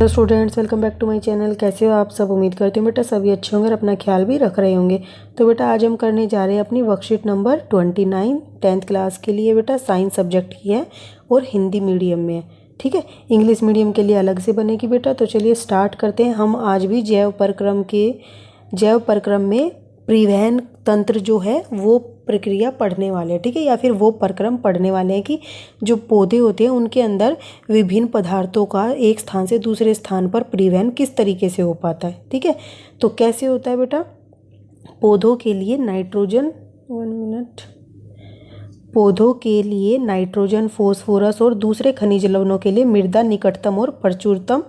Hello students, welcome back to my channel. कैसे हो आप सब? उम्मीद करती हूँ बेटा सभी अच्छे होंगे और अपना ख्याल भी रख रहे होंगे। तो बेटा आज हम करने जा रहे हैं अपनी वर्कशीट नंबर 29 10th क्लास के लिए। बेटा साइंस सब्जेक्ट की है और हिंदी मीडियम में है, ठीक है। इंग्लिश मीडियम के लिए अलग से बनेगी बेटा। तो चलिए स्टार्ट करते हैं। हम आज भी जैव प्रक्रम में परिवहन तंत्र जो है वो प्रक्रिया पढ़ने वाले हैं, ठीक है, या फिर वो प्रक्रम पढ़ने वाले हैं कि जो पौधे होते हैं उनके अंदर विभिन्न पदार्थों का एक स्थान से दूसरे स्थान पर परिवहन किस तरीके से हो पाता है, ठीक है। तो कैसे होता है बेटा? पौधों के लिए नाइट्रोजन, फॉस्फोरस और दूसरे खनिज लवणों के लिए मृदा निकटतम और प्रचुरतम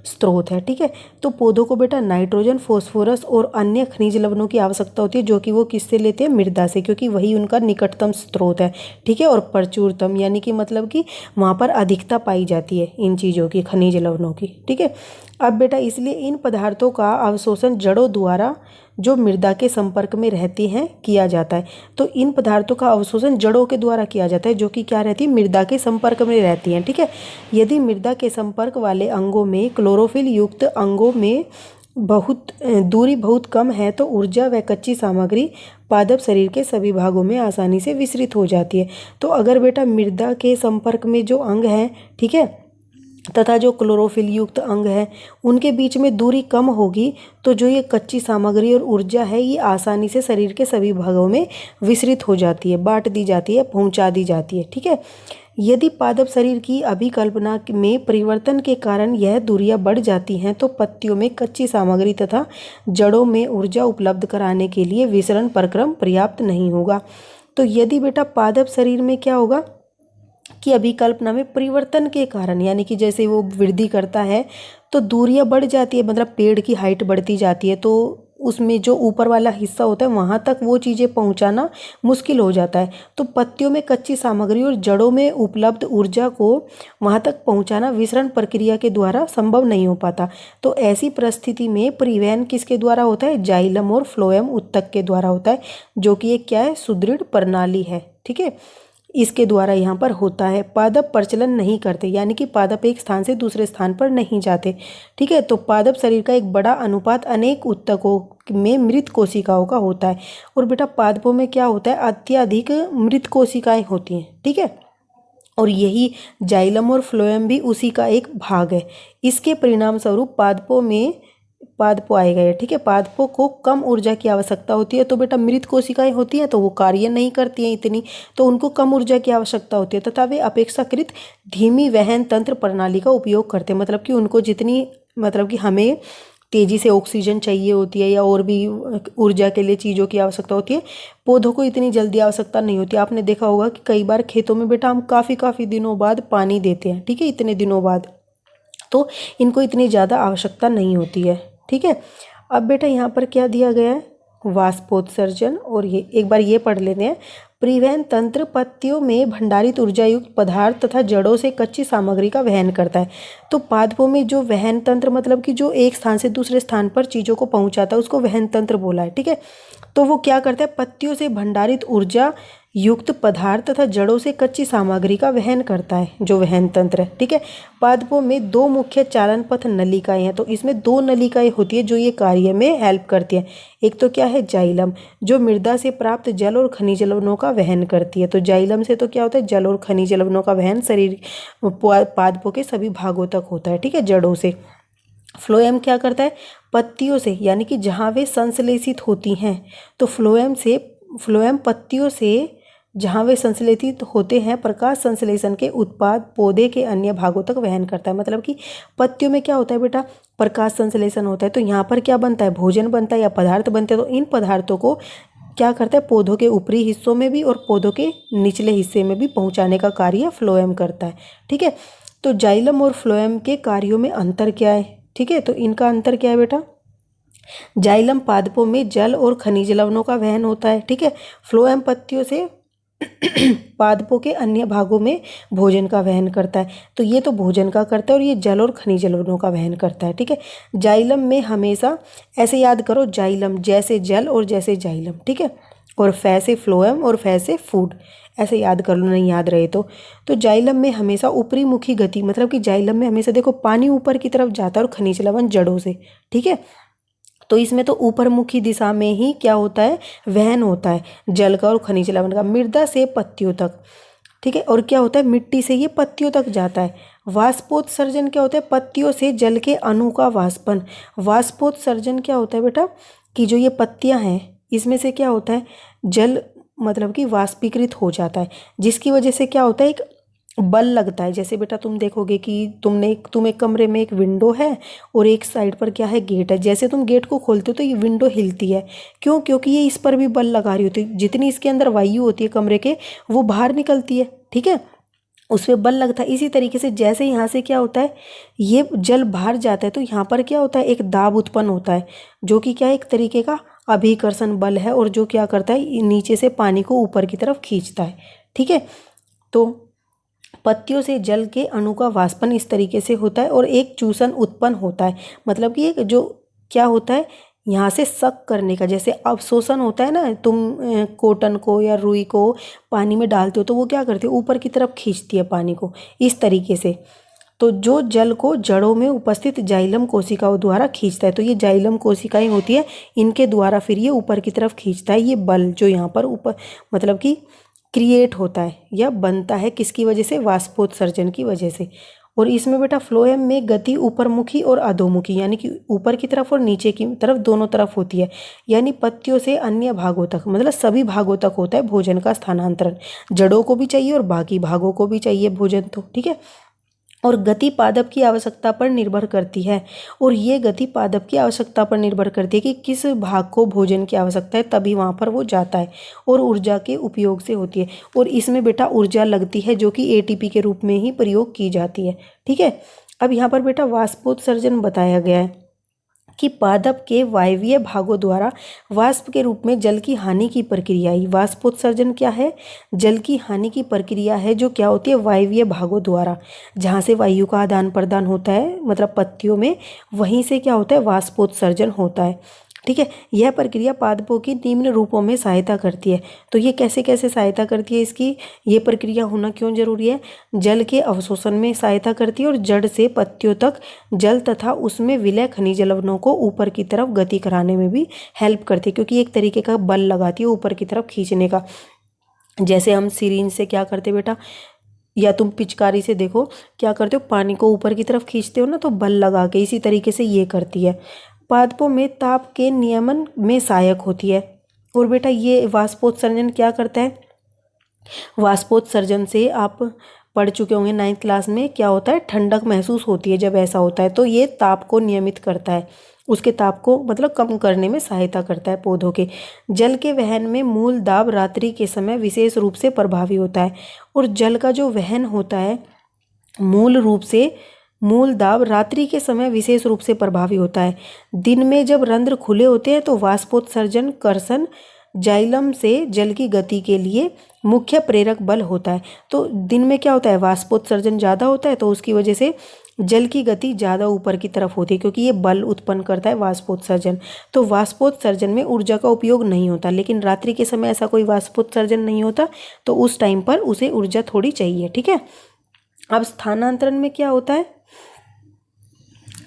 स्रोत है, ठीक है। तो पौधों को बेटा नाइट्रोजन, फॉस्फोरस और अन्य खनिज लवणों की आवश्यकता होती है, जो कि वो किससे लेते हैं? मृदा से, क्योंकि वही उनका निकटतम स्रोत है, ठीक है। और प्रचुरतम यानी कि मतलब कि वहाँ पर अधिकता पाई जाती है इन चीज़ों की, खनिज लवणों की, ठीक है। अब बेटा इसलिए इन पदार्थों का अवशोषण जड़ों द्वारा जो मृदा के संपर्क में रहती हैं किया जाता है। तो इन पदार्थों का अवशोषण जड़ों के द्वारा किया जाता है, जो कि क्या रहती है? मृदा के संपर्क में रहती हैं, ठीक है। यदि मृदा के संपर्क वाले अंगों में क्लोरोफिल युक्त अंगों में दूरी बहुत कम है तो ऊर्जा व कच्ची सामग्री पादप शरीर के सभी भागों में आसानी से विसरित हो जाती है। तो अगर बेटा मृदा के संपर्क में जो अंग हैं, ठीक है, तथा जो क्लोरोफिल युक्त अंग है उनके बीच में दूरी कम होगी तो जो ये कच्ची सामग्री और ऊर्जा है ये आसानी से शरीर के सभी भागों में विसरित हो जाती है, बांट दी जाती है, पहुंचा दी जाती है, ठीक है। यदि पादप शरीर की अभिकल्पना में परिवर्तन के कारण यह दूरियां बढ़ जाती हैं तो पत्तियों में कच्ची सामग्री तथा जड़ों में ऊर्जा उपलब्ध कराने के लिए विसरण प्रक्रम पर्याप्त नहीं होगा। तो यदि बेटा पादप शरीर में क्या होगा कि अभिकल्पना में परिवर्तन के कारण, यानी कि जैसे वो वृद्धि करता है तो दूरियां बढ़ जाती है, मतलब पेड़ की हाइट बढ़ती जाती है, तो उसमें जो ऊपर वाला हिस्सा होता है वहाँ तक वो चीज़ें पहुँचाना मुश्किल हो जाता है। तो पत्तियों में कच्ची सामग्री और जड़ों में उपलब्ध ऊर्जा को वहाँ तक पहुँचाना विसरण प्रक्रिया के द्वारा संभव नहीं हो पाता। तो ऐसी परिस्थिति में परिवहन किसके द्वारा होता है? जाइलम और फ्लोएम उत्तक के द्वारा होता है, जो कि एक क्या है? सुदृढ़ प्रणाली है, ठीक है। इसके द्वारा यहाँ पर होता है। पादप प्रचलन नहीं करते, यानी कि पादप एक स्थान से दूसरे स्थान पर नहीं जाते, ठीक है। तो पादप शरीर का एक बड़ा अनुपात अनेक उत्तकों में मृत कोशिकाओं का होता है। और बेटा पादपों में क्या होता है? अत्यधिक मृत कोशिकाएं होती हैं, ठीक है। और यही जाइलम और फ्लोएम भी उसी का एक भाग है। इसके परिणाम स्वरूप पादपों आए गए, ठीक है। पादपों को कम ऊर्जा की आवश्यकता होती है, तो बेटा मृत कोशिकाएं होती हैं तो वो कार्य नहीं करती हैं इतनी, तो उनको कम ऊर्जा की आवश्यकता होती है तथा वे अपेक्षाकृत धीमी वहन तंत्र प्रणाली का उपयोग करते हैं। मतलब कि उनको जितनी, मतलब कि हमें तेज़ी से ऑक्सीजन चाहिए होती है या और भी ऊर्जा के लिए चीज़ों की आवश्यकता होती है, पौधों को इतनी जल्दी आवश्यकता नहीं होती। आपने देखा होगा कि कई बार खेतों में बेटा हम काफ़ी दिनों बाद पानी देते हैं, ठीक है, इतने दिनों बाद, तो इनको इतनी ज़्यादा आवश्यकता नहीं होती है, ठीक है। अब बेटा यहाँ पर क्या दिया गया है? वाष्पोत्सर्जन। और ये एक बार ये पढ़ लेते हैं। परिवहन तंत्र पत्तियों में भंडारित ऊर्जा युक्त पदार्थ तथा जड़ों से कच्ची सामग्री का वहन करता है। तो पादपों में जो वहन तंत्र, मतलब कि जो एक स्थान से दूसरे स्थान पर चीज़ों को पहुंचाता है, उसको वहन तंत्र बोला है, ठीक है। तो वो क्या करता है? पत्तियों से भंडारित ऊर्जा युक्त पदार्थ तथा जड़ों से कच्ची सामग्री का वहन करता है, जो वहन तंत्र है, ठीक है। पादपों में दो मुख्य चालन पथ नलिकाएं हैं, तो इसमें दो नलिकाएं होती है जो ये कार्य में हेल्प करती है। एक तो क्या है? जाइलम, जो मृदा से प्राप्त जल और खनिज लवणों का वहन करती है। तो जाइलम से तो क्या होता है? जल और खनिज लवणों का वहन शरीर पादपों के सभी भागों तक होता है, ठीक है, जड़ों से। फ्लोएम क्या करता है? पत्तियों से, यानी कि जहाँ वे संश्लेषित होती हैं, तो फ्लोएम पत्तियों से जहाँ वे संश्लेषित होते हैं प्रकाश संश्लेषण के उत्पाद पौधे के अन्य भागों तक वहन करता है। मतलब कि पत्तियों में क्या होता है बेटा? प्रकाश संश्लेषण होता है, तो यहाँ पर क्या बनता है? भोजन बनता है या पदार्थ बनते हैं। तो इन पदार्थों को क्या करता है? पौधों के ऊपरी हिस्सों में भी और पौधों के निचले हिस्से में भी पहुँचाने का कार्य फ्लोएम करता है, ठीक है। तो जाइलम और फ्लोएम के कार्यों में अंतर क्या है? ठीक है, तो इनका अंतर क्या है बेटा? जाइलम पादपों में जल और खनिज लवणों का वहन होता है, ठीक है। फ्लोएम पत्तियों से पादपों के अन्य भागों में भोजन का वहन करता है। तो ये तो भोजन का करता है और ये जल और खनिज लवणों का वहन करता है, ठीक है। जाइलम में हमेशा ऐसे याद करो, जाइलम जैसे जल और जैसे जाइलम, ठीक है। और फै से फ्लोएम और फै से फूड, ऐसे याद कर लो नहीं याद रहे तो जाइलम में हमेशा ऊपरी मुखी गति, मतलब कि जाइलम में हमेशा देखो पानी ऊपर की तरफ जाता है और खनिज लवण जड़ों से, ठीक है। तो इसमें तो ऊपरमुखी दिशा में ही क्या होता है, वहन होता है जल का और खनिज लवण का, मृदा से पत्तियों तक, ठीक है। और क्या होता है, मिट्टी से ये पत्तियों तक जाता है। वाष्पोत्सर्जन क्या होता है, पत्तियों से जल के अणु का वाष्पन। वाष्पोत्सर्जन क्या होता है बेटा, कि जो ये पत्तियां हैं इसमें से क्या होता है, जल मतलब कि वाष्पीकृत हो जाता है, जिसकी वजह से क्या होता है, एक बल लगता है। जैसे बेटा तुम देखोगे कि तुम एक कमरे में एक विंडो है और एक साइड पर क्या है, गेट है। जैसे तुम गेट को खोलते हो तो ये विंडो हिलती है, क्यों, क्योंकि ये इस पर भी बल लगा रही होती है। जितनी इसके अंदर वायु होती है कमरे के, वो बाहर निकलती है, ठीक है, उस पर बल लगता है। इसी तरीके से जैसे यहाँ से क्या होता है, ये जल बाहर जाता है तो यहाँ पर क्या होता है, एक दाब उत्पन्न होता है, जो कि क्या है, एक तरीके का अभिकर्षण बल है, और जो क्या करता है, नीचे से पानी को ऊपर की तरफ खींचता है, ठीक है। तो पत्तियों से जल के अणु का वाष्पन इस तरीके से होता है और एक चूसन उत्पन्न होता है, मतलब कि एक जो क्या होता है, यहाँ से सक करने का, जैसे अवशोषण होता है ना, तुम कॉटन को या रुई को पानी में डालते हो तो वो क्या करती है, ऊपर की तरफ खींचती है पानी को, इस तरीके से। तो जो जल को जड़ों में उपस्थित जाइलम कोशिकाओं द्वारा खींचता है, तो ये जाइलम कोशिकाएं होती है, इनके द्वारा फिर ये ऊपर की तरफ खींचता है। ये बल जो यहाँ पर ऊपर मतलब कि क्रिएट होता है या बनता है, किसकी वजह से, वाष्पोत्सर्जन की वजह से। और इसमें बेटा फ्लोएम में गति ऊपरमुखी और अधोमुखी, यानी कि ऊपर की तरफ और नीचे की तरफ दोनों तरफ होती है। यानी पत्तियों से अन्य भागों तक, मतलब सभी भागों तक होता है भोजन का स्थानांतरण। जड़ों को भी चाहिए और बाकी भागों को भी चाहिए भोजन, तो ठीक है। और गति पादप की आवश्यकता पर निर्भर करती है, और ये गति पादप की आवश्यकता पर निर्भर करती है कि किस भाग को भोजन की आवश्यकता है, तभी वहाँ पर वो जाता है, और ऊर्जा के उपयोग से होती है। और इसमें बेटा ऊर्जा लगती है जो कि एटीपी के रूप में ही प्रयोग की जाती है, ठीक है। अब यहाँ पर बेटा वाष्पोत्सर्जन बताया गया है कि पादप के वायवीय भागों द्वारा वाष्प के रूप में जल की हानि की प्रक्रिया ही वाष्पोत्सर्जन क्या है, जल की हानि की प्रक्रिया है, जो क्या होती है, वायवीय भागों द्वारा, जहाँ से वायु का आदान प्रदान होता है, मतलब पत्तियों में, वहीं से क्या होता है, वाष्पोत्सर्जन होता है, ठीक है। यह प्रक्रिया पादपों की निम्न रूपों में सहायता करती है। तो ये कैसे कैसे सहायता करती है, इसकी ये प्रक्रिया होना क्यों जरूरी है, जल के अवशोषण में सहायता करती है, और जड़ से पत्तियों तक जल तथा उसमें विलय खनिज लवणों को ऊपर की तरफ गति कराने में भी हेल्प करती है, क्योंकि एक तरीके का बल लगाती है ऊपर की तरफ खींचने का। जैसे हम सिरिंज से क्या करते बेटा, या तुम पिचकारी से देखो क्या करते हो, पानी को ऊपर की तरफ खींचते हो ना, तो बल लगा के, इसी तरीके से ये करती है। पादपों में ताप के नियमन में सहायक होती है। और बेटा ये वाष्पोत्सर्जन क्या करता है, वाष्पोत्सर्जन से आप पढ़ चुके होंगे 9th क्लास में, क्या होता है, ठंडक महसूस होती है जब ऐसा होता है, तो ये ताप को नियमित करता है, उसके ताप को मतलब कम करने में सहायता करता है पौधों के। जल के वहन में मूल दाब रात्रि के समय विशेष रूप से प्रभावी होता है, और जल का जो वहन होता है मूल दाब रात्रि के समय विशेष रूप से प्रभावी होता है। दिन में जब रंध्र खुले होते हैं तो वाष्पोत्सर्जन कर्षण जाइलम से जल की गति के लिए मुख्य प्रेरक बल होता है। तो दिन में क्या होता है, वाष्पोत्सर्जन ज़्यादा होता है, तो उसकी वजह से जल की गति ज़्यादा ऊपर की तरफ होती है, क्योंकि ये बल उत्पन्न करता है वाष्पोत्सर्जन। तो वाष्पोत्सर्जन में ऊर्जा का उपयोग नहीं होता, लेकिन रात्रि के समय ऐसा कोई वाष्पोत्सर्जन नहीं होता, तो उस टाइम पर उसे ऊर्जा थोड़ी चाहिए, ठीक है। अब स्थानांतरण में क्या होता है,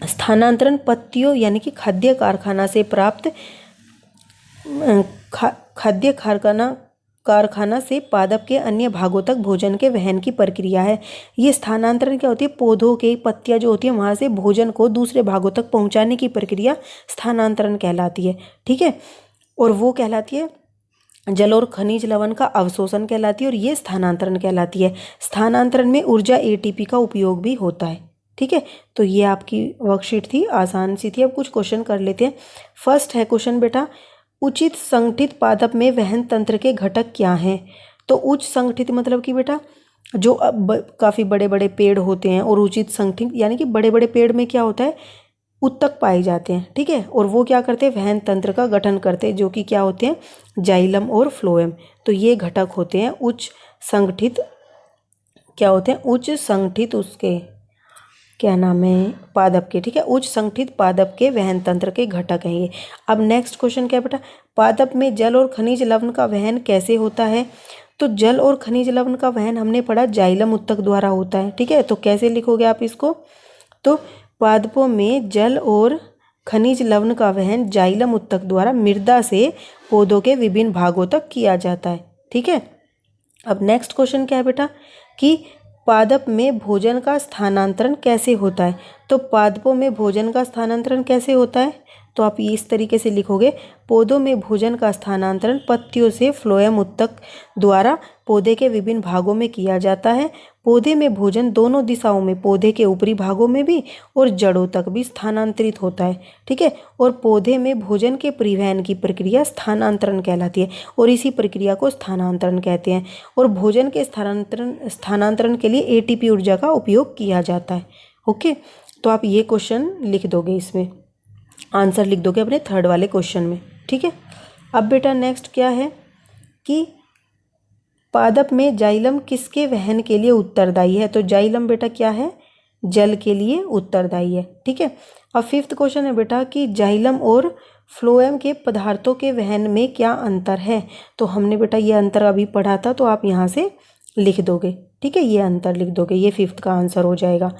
स्थानांतरण पत्तियों यानी कि खाद्य कारखाना से प्राप्त खाद्य कारखाना से पादप के अन्य भागों तक भोजन के वहन की प्रक्रिया है। ये स्थानांतरण क्या होती है, पौधों के पत्तियां जो होती है वहां से भोजन को दूसरे भागों तक पहुंचाने की प्रक्रिया स्थानांतरण कहलाती है, ठीक है। और वो कहलाती है जल और खनिज लवण का अवशोषण कहलाती है, और ये स्थानांतरण कहलाती है। स्थानांतरण में ऊर्जा एटीपी का उपयोग भी होता है, ठीक है। तो ये आपकी वर्कशीट थी, आसान सी थी। अब कुछ क्वेश्चन कर लेते हैं। फर्स्ट है क्वेश्चन बेटा, उचित संगठित पादप में वहन तंत्र के घटक क्या हैं। तो उच्च संगठित मतलब कि बेटा जो काफ़ी बड़े बड़े पेड़ होते हैं, और उचित संगठित यानी कि बड़े बड़े पेड़ में क्या होता है, उत्तक पाए जाते हैं, ठीक है। और वो क्या करते हैं, वहन तंत्र का गठन करते हैं, जो कि क्या होते हैं, जाइलम और फ्लोएम। तो ये घटक होते हैं उच्च संगठित, क्या होते हैं, उच्च संगठित उसके क्या नाम है, पादप के, ठीक है, उच्च संगठित पादप के वहन तंत्र के घटक हैं ये। अब नेक्स्ट क्वेश्चन क्या है बेटा, पादप में जल और खनिज लवण का वहन कैसे होता है। तो जल और खनिज लवण का वहन हमने पढ़ा जाइलम उत्तक द्वारा होता है, ठीक है। तो कैसे लिखोगे आप इसको, तो पादपों में जल और खनिज लवण का वहन जाइलम उत्तक द्वारा मृदा से पौधों के विभिन्न भागों तक किया जाता है, ठीक है। अब नेक्स्ट क्वेश्चन क्या है बेटा कि पादप में भोजन का स्थानांतरण कैसे होता है। तो पादपों में भोजन का स्थानांतरण कैसे होता है, तो आप इस तरीके से लिखोगे, पौधों में भोजन का स्थानांतरण पत्तियों से फ्लोएम उत्तक द्वारा पौधे के विभिन्न भागों में किया जाता है। पौधे में भोजन दोनों दिशाओं में, पौधे के ऊपरी भागों में भी और जड़ों तक भी स्थानांतरित होता है, ठीक है। और पौधे में भोजन के परिवहन की प्रक्रिया स्थानांतरण कहलाती है और इसी प्रक्रिया को स्थानांतरण कहते हैं। और भोजन के स्थानांतरण के लिए एटीपी ऊर्जा का उपयोग किया जाता है। ओके, तो आप ये क्वेश्चन लिख दोगे, इसमें आंसर लिख दोगे अपने थर्ड वाले क्वेश्चन में, ठीक है। अब बेटा नेक्स्ट क्या है कि पादप में जाइलम किसके वहन के लिए उत्तरदायी है। तो जाइलम बेटा क्या है, जल के लिए उत्तरदायी है, ठीक है। अब फिफ्थ क्वेश्चन है बेटा कि जाइलम और फ्लोएम के पदार्थों के वहन में क्या अंतर है। तो हमने बेटा ये अंतर अभी पढ़ा था, तो आप यहाँ से लिख दोगे, ठीक है, ये अंतर लिख दोगे, ये फिफ्थ का आंसर हो जाएगा।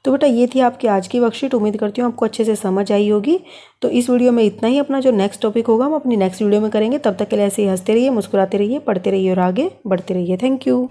तो बेटा ये थी आपकी आज की वर्कशीट, उम्मीद करती हूँ आपको अच्छे से समझ आई होगी। तो इस वीडियो में इतना ही, अपना जो नेक्स्ट टॉपिक होगा हम अपनी नेक्स्ट वीडियो में करेंगे। तब तक के लिए ऐसे ही हंसते रहिए, मुस्कुराते रहिए, पढ़ते रहिए और आगे बढ़ते रहिए। Thank you.